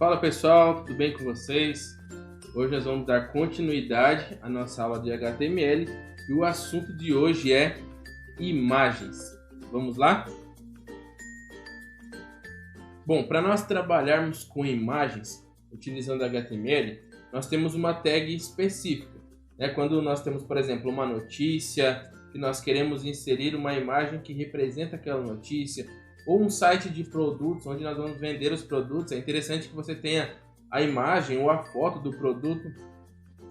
Fala pessoal, tudo bem com vocês? Hoje nós vamos dar continuidade à nossa aula de HTML e o assunto de hoje é imagens. Vamos lá? Bom, para nós trabalharmos com imagens utilizando HTML, nós temos uma tag específica. Quando nós temos, por exemplo, uma notícia, que nós queremos inserir uma imagem que representa aquela notícia, ou um site de produtos, onde nós vamos vender os produtos, é interessante que você tenha a imagem ou a foto do produto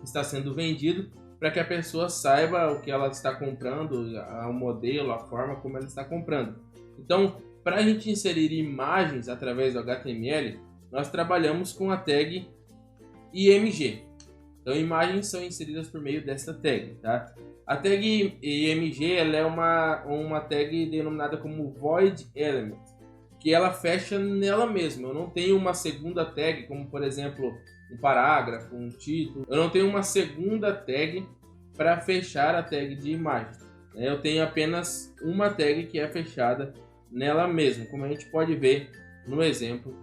que está sendo vendido, para que a pessoa saiba o que ela está comprando, o modelo, a forma como ela está comprando. Então, para a gente inserir imagens através do HTML, nós trabalhamos com a tag IMG. Então, imagens são inseridas por meio dessa tag, tá? A tag IMG ela é uma tag denominada como Void Element, que ela fecha nela mesma. Eu não tenho uma segunda tag, como por exemplo um parágrafo, um título. Eu não tenho uma segunda tag para fechar a tag de imagem. Eu tenho apenas uma tag que é fechada nela mesma, como a gente pode ver no exemplo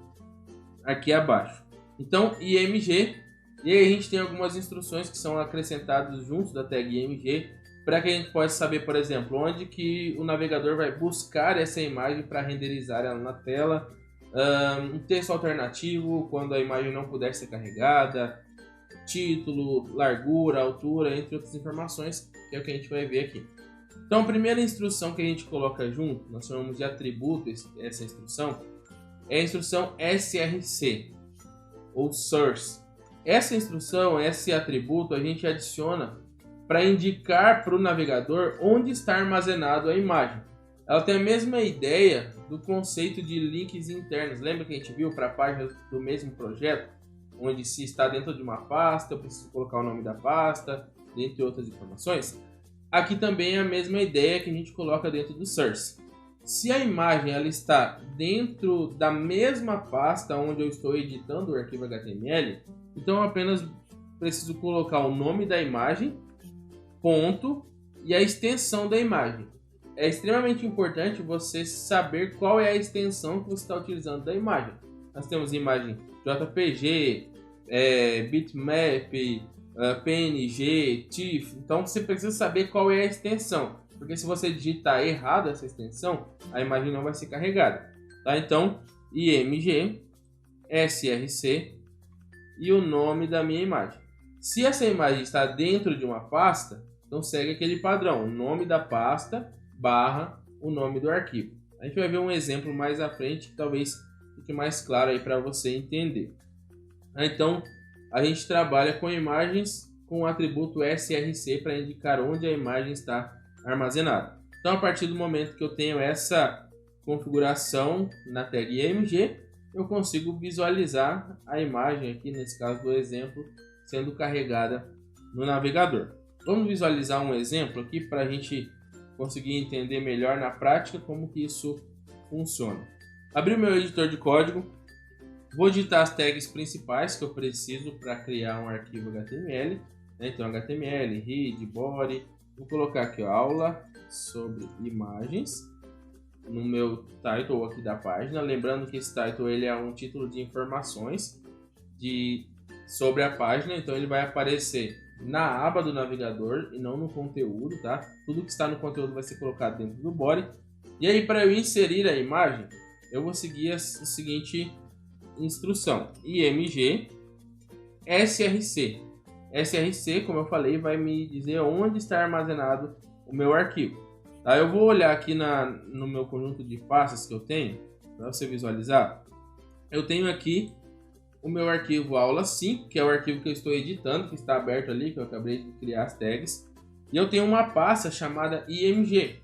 aqui abaixo. Então, IMG. E aí a gente tem algumas instruções que são acrescentadas junto da tag IMG para que a gente possa saber, por exemplo, onde que o navegador vai buscar essa imagem para renderizar ela na tela, um texto alternativo quando a imagem não puder ser carregada, título, largura, altura, entre outras informações, que é o que a gente vai ver aqui. Então a primeira instrução que a gente coloca junto, nós chamamos de atributo essa instrução, é a instrução src, ou source. Essa instrução, esse atributo, a gente adiciona para indicar para o navegador onde está armazenado a imagem. Ela tem a mesma ideia do conceito de links internos. Lembra que a gente viu para a página do mesmo projeto? Onde se está dentro de uma pasta, eu preciso colocar o nome da pasta, dentre outras informações. Aqui também é a mesma ideia que a gente coloca dentro do source. Se a imagem ela está dentro da mesma pasta onde eu estou editando o arquivo HTML, então eu apenas preciso colocar o nome da imagem, ponto, e a extensão da imagem. É extremamente importante você saber qual é a extensão que você está utilizando da imagem. Nós temos imagem JPG, bitmap, PNG, TIFF, então você precisa saber qual é a extensão. Porque se você digitar errado essa extensão, a imagem não vai ser carregada. Tá? Então, IMG, SRC e o nome da minha imagem. Se essa imagem está dentro de uma pasta, então segue aquele padrão, o nome da pasta barra o nome do arquivo. A gente vai ver um exemplo mais à frente que talvez fique mais claro aí para você entender. Então, a gente trabalha com imagens com o atributo SRC para indicar onde a imagem está armazenado. Então, a partir do momento que eu tenho essa configuração na tag IMG, eu consigo visualizar a imagem aqui, nesse caso do exemplo, sendo carregada no navegador. Vamos visualizar um exemplo aqui para a gente conseguir entender melhor na prática como que isso funciona. Abri o meu editor de código, vou digitar as tags principais que eu preciso para criar um arquivo HTML. Então, HTML, head, body. Vou colocar aqui aula sobre imagens no meu title aqui da página. Lembrando que esse title ele é um título de informações sobre a página, então ele vai aparecer na aba do navegador e não no conteúdo, tá? Tudo que está no conteúdo vai ser colocado dentro do body. E aí, para eu inserir a imagem, eu vou seguir a seguinte instrução: IMG SRC. SRC, como eu falei, vai me dizer onde está armazenado o meu arquivo. Tá? Eu vou olhar aqui no meu conjunto de pastas que eu tenho, para você visualizar. Eu tenho aqui o meu arquivo aula 5, que é o arquivo que eu estou editando, que está aberto ali, que eu acabei de criar as tags. E eu tenho uma pasta chamada IMG.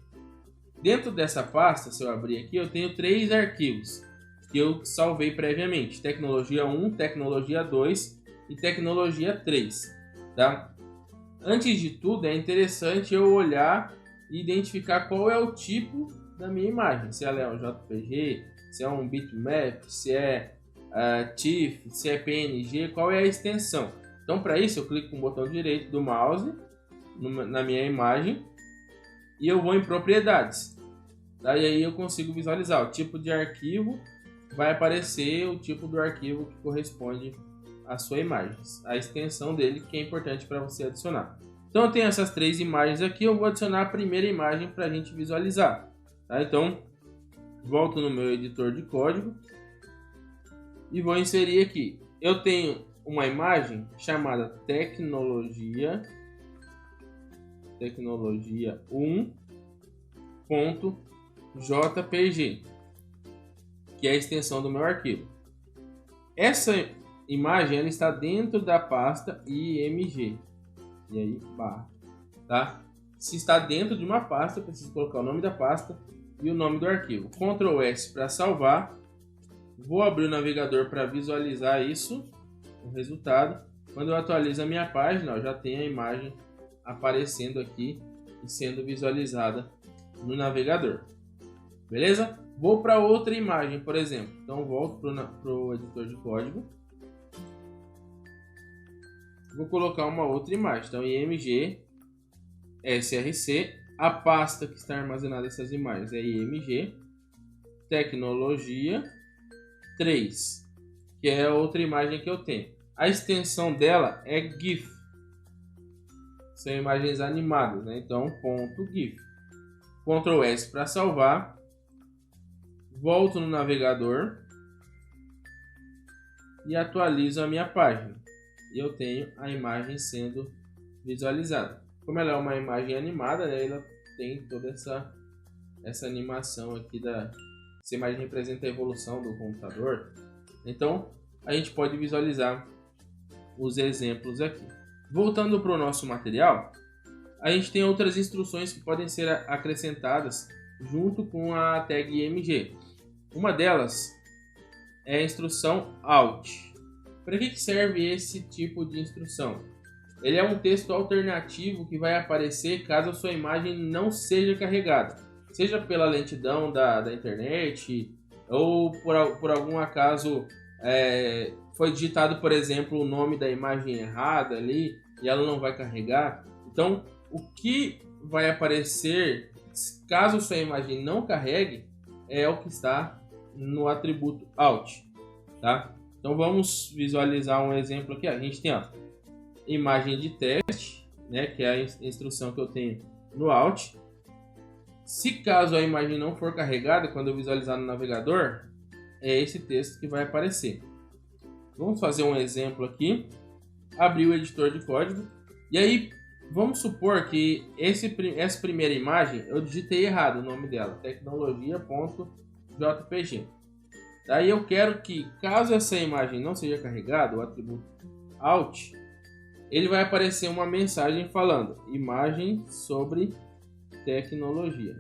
Dentro dessa pasta, se eu abrir aqui, eu tenho 3 arquivos que eu salvei previamente: Tecnologia 1, Tecnologia 2 e Tecnologia 3. Tá? Antes de tudo, é interessante eu olhar e identificar qual é o tipo da minha imagem. Se ela é um JPG, se é um bitmap, se é TIFF, se é PNG, qual é a extensão. Então, para isso, eu clico com o botão direito do mouse na minha imagem e eu vou em propriedades. Tá? E aí eu consigo visualizar o tipo de arquivo vai aparecer o tipo do arquivo que corresponde à sua imagem, a extensão dele, que é importante para você adicionar. Então eu tenho essas 3 imagens aqui, eu vou adicionar a primeira imagem para a gente visualizar. Tá? Então, volto no meu editor de código e vou inserir aqui. Eu tenho uma imagem chamada tecnologia1.jpg, que é a extensão do meu arquivo. Essa imagem ela está dentro da pasta img. E aí, barra, tá? Se está dentro de uma pasta, eu preciso colocar o nome da pasta e o nome do arquivo. Ctrl S para salvar. Vou abrir o navegador para visualizar isso, o resultado. Quando eu atualizo a minha página, eu já tenho a imagem aparecendo aqui e sendo visualizada no navegador. Beleza? Vou para outra imagem, por exemplo. Então, volto para o editor de código. Vou colocar uma outra imagem. Então, img src. A pasta que está armazenada essas imagens é img tecnologia 3, que é a outra imagem que eu tenho. A extensão dela é GIF. São imagens animadas, né? Então, .gif. Ctrl S para salvar. Volto no navegador e atualizo a minha página. E eu tenho a imagem sendo visualizada. Como ela é uma imagem animada, né, ela tem toda essa animação aqui essa imagem representa a evolução do computador. Então, a gente pode visualizar os exemplos aqui. Voltando para o nosso material, a gente tem outras instruções que podem ser acrescentadas junto com a tag img. Uma delas é a instrução alt. Para que serve esse tipo de instrução? Ele é um texto alternativo que vai aparecer caso a sua imagem não seja carregada, seja pela lentidão da internet ou por algum acaso foi digitado, por exemplo, o nome da imagem errada ali e ela não vai carregar. Então, o que vai aparecer caso sua imagem não carregue é o que está no atributo alt, tá? Então vamos visualizar um exemplo aqui. A gente tem a imagem de teste, né, que é a instrução que eu tenho no alt. Se caso a imagem não for carregada, quando eu visualizar no navegador, é esse texto que vai aparecer. Vamos fazer um exemplo aqui. Abrir o editor de código. E aí, vamos supor que essa primeira imagem, eu digitei errado o nome dela. Tecnologia.jpg. Daí eu quero que, caso essa imagem não seja carregada, o atributo alt, ele vai aparecer uma mensagem falando imagem sobre tecnologia.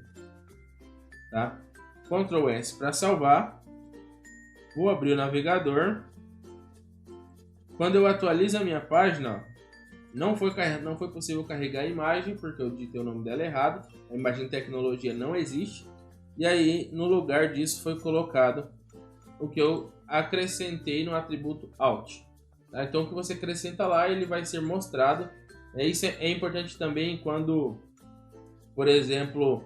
Tá? Ctrl S para salvar. Vou abrir o navegador. Quando eu atualizo a minha página, ó, não foi possível carregar a imagem porque eu digitei o nome dela errado. A imagem tecnologia não existe. E aí, no lugar disso, foi colocado o que eu acrescentei no atributo alt. Tá? Então, o que você acrescenta lá, ele vai ser mostrado. Isso é importante também quando, por exemplo,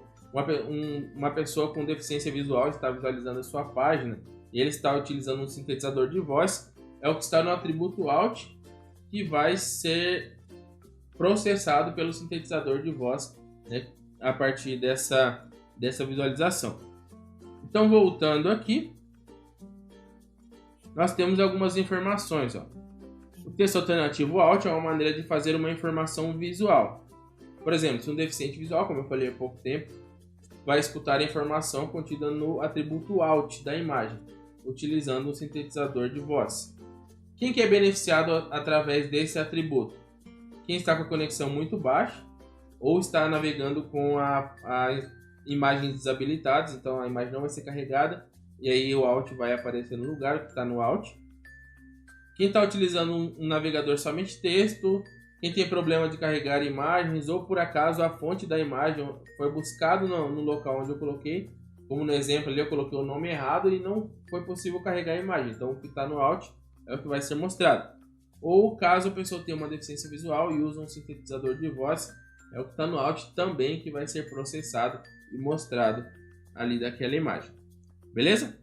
uma pessoa com deficiência visual está visualizando a sua página e ele está utilizando um sintetizador de voz. É o que está no atributo alt que vai ser processado pelo sintetizador de voz, né, a partir dessa visualização. Então, voltando aqui, nós temos algumas informações. Ó. O texto alternativo alt é uma maneira de fazer uma informação visual. Por exemplo, se um deficiente visual, como eu falei há pouco tempo, vai escutar a informação contida no atributo alt da imagem, utilizando um sintetizador de voz. Quem que é beneficiado através desse atributo? Quem está com a conexão muito baixa ou está navegando com a imagem desabilitada, então a imagem não vai ser carregada e aí o alt vai aparecer no lugar que está no alt. Quem está utilizando um navegador somente texto, quem tem problema de carregar imagens ou por acaso a fonte da imagem foi buscado no local onde eu coloquei, como no exemplo ali eu coloquei o nome errado e não foi possível carregar a imagem, então o que está no alt é o que vai ser mostrado. Ou caso a pessoa tenha uma deficiência visual e usa um sintetizador de voz, é o que está no alt também que vai ser processado e mostrado ali daquela imagem. Beleza?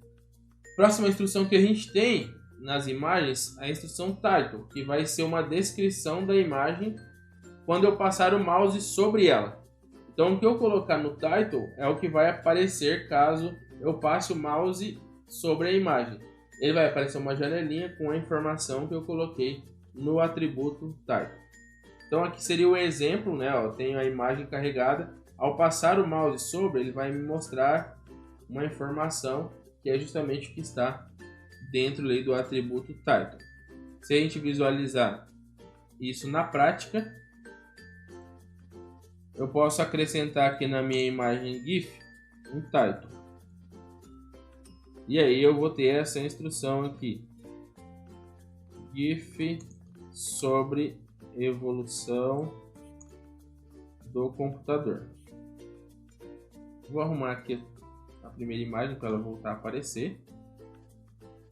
Próxima instrução que a gente tem nas imagens, a instrução title, que vai ser uma descrição da imagem quando eu passar o mouse sobre ela. Então o que eu colocar no title é o que vai aparecer caso eu passe o mouse sobre a imagem. Ele vai aparecer uma janelinha com a informação que eu coloquei no atributo title. Então aqui seria o exemplo, né? Eu tenho a imagem carregada. Ao passar o mouse sobre, ele vai me mostrar uma informação que é justamente o que está dentro aí do atributo title. Se a gente visualizar isso na prática, eu posso acrescentar aqui na minha imagem GIF um title. E aí eu vou ter essa instrução aqui. GIF sobre evolução do computador. Vou arrumar aqui a primeira imagem para ela voltar a aparecer.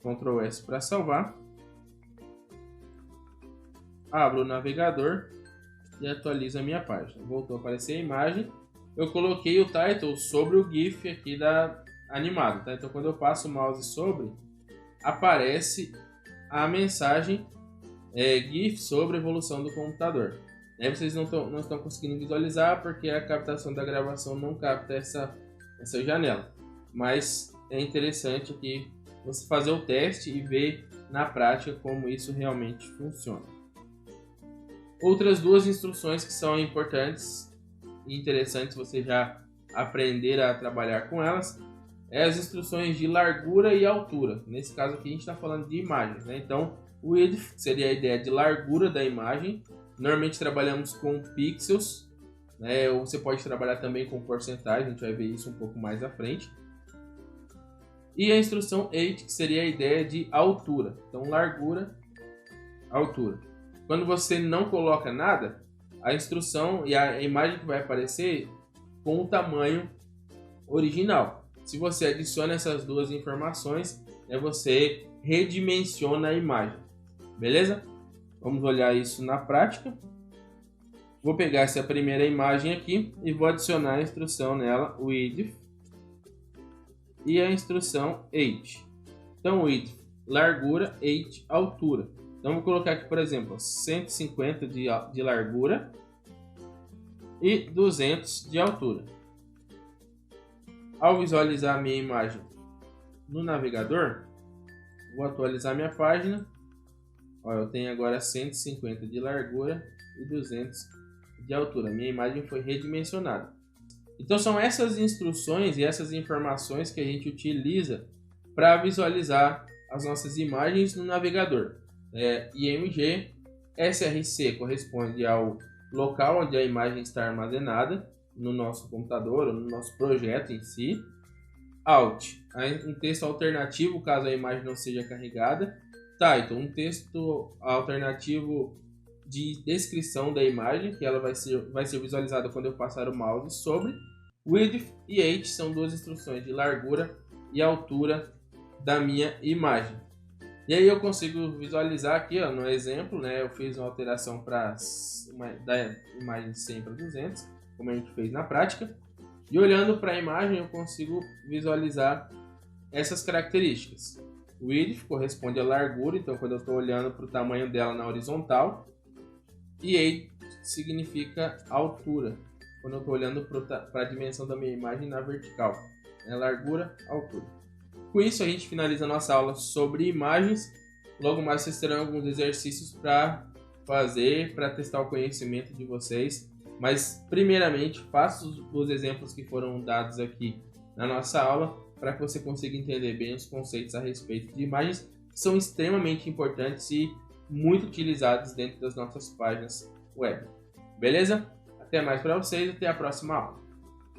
Ctrl S para salvar. Abro o navegador e atualizo a minha página. Voltou a aparecer a imagem. Eu coloquei o title sobre o GIF aqui animado, tá? Então quando eu passo o mouse sobre, aparece a mensagem GIF sobre evolução do computador. Aí vocês não estão conseguindo visualizar porque a captação da gravação não capta essa janela. Mas é interessante aqui você fazer o teste e ver na prática como isso realmente funciona. Outras duas instruções que são importantes e interessantes você já aprender a trabalhar com elas é as instruções de largura e altura. Nesse caso aqui a gente está falando de imagens, né? Então o width seria a ideia de largura da imagem. Normalmente trabalhamos com pixels, né? Ou você pode trabalhar também com porcentagem, a gente vai ver isso um pouco mais à frente. E a instrução height, que seria a ideia de altura. Então largura, altura. Quando você não coloca nada, a instrução e a imagem que vai aparecer com o tamanho original. Se você adiciona essas duas informações, você redimensiona a imagem. Beleza? Vamos olhar isso na prática. Vou pegar essa primeira imagem aqui e vou adicionar a instrução nela, width, e a instrução height. Então, width, largura, height, altura. Então, vou colocar aqui, por exemplo, 150 de largura e 200 de altura. Ao visualizar a minha imagem no navegador, vou atualizar minha página. Olha, eu tenho agora 150 de largura e 200 de altura. Minha imagem foi redimensionada. Então são essas instruções e essas informações que a gente utiliza para visualizar as nossas imagens no navegador. IMG, SRC corresponde ao local onde a imagem está armazenada, no nosso computador ou no nosso projeto em si. Alt, um texto alternativo caso a imagem não seja carregada. Title, um texto alternativo de descrição da imagem, que ela vai ser visualizada quando eu passar o mouse sobre. Width e height são duas instruções de largura e altura da minha imagem. E aí eu consigo visualizar aqui, ó, no exemplo, né, eu fiz uma alteração da imagem de 100 para 200, como a gente fez na prática. E olhando para a imagem eu consigo visualizar essas características. Width corresponde à largura, então quando eu estou olhando para o tamanho dela na horizontal. E height significa altura, quando eu estou olhando para a dimensão da minha imagem na vertical. Largura, altura. Com isso a gente finaliza a nossa aula sobre imagens. Logo mais vocês terão alguns exercícios para fazer, para testar o conhecimento de vocês. Mas primeiramente faça os exemplos que foram dados aqui na nossa aula, para que você consiga entender bem os conceitos a respeito de imagens, que são extremamente importantes e muito utilizados dentro das nossas páginas web. Beleza? Até mais para vocês, até a próxima aula.